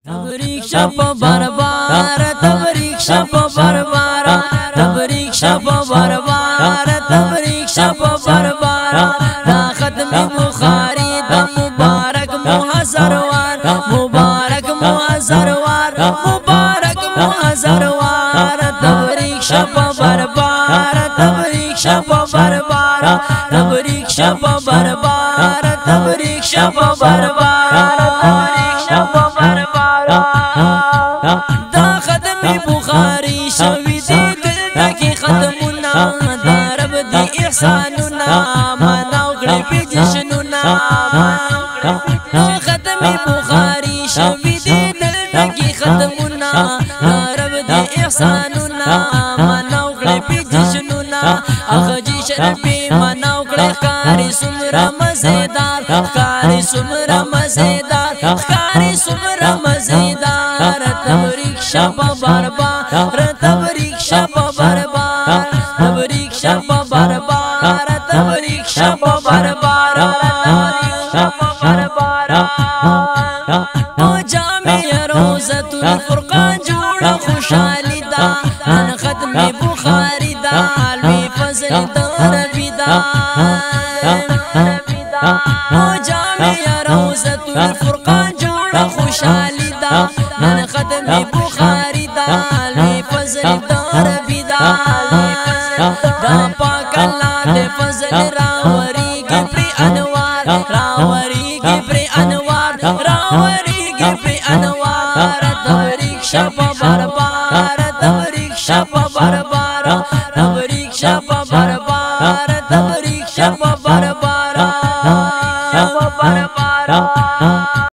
تبریک شپ بربار تبریک شپ بربار تبریک شپ بربار تبریک شپ بربار دا ختم بخاری دا مبارک محضروار مبارک محضروار مبارک محضروار تبریک شپ بربار تبریک شپ بربار تبریک شپ بربار تبریک شپ بربار تبریک شپ بربار دا ختم بخاری شوی دی دل کی ختمنا دا رب دی احساننا مناو کړی په جشننا ختم بخاری شوی دی دل کی ختمنا دا رب دی احساننا مناو کړی په جشننا اخ جشن په مناو کړی کاری سمرا مزیدار کاری سمرا مزیدار کاری سمرا مزیدار تبریک شپ بربار تبریک شپ بربار تبریک شپ بربار تبریک شپ بربار تبریک شپ بربار او جامع روزۃ الفرقان جوړه خوشالي دا نن ختم بخاری دا الوی فضل دربی دا او جامع روزۃ الفرقان جوړه خوشالي دا نن ختم بخاری دا الوی فضل دربی دا دا پاک الله دې فضل راوري کې پر انوار راوري کې پر انوار راوري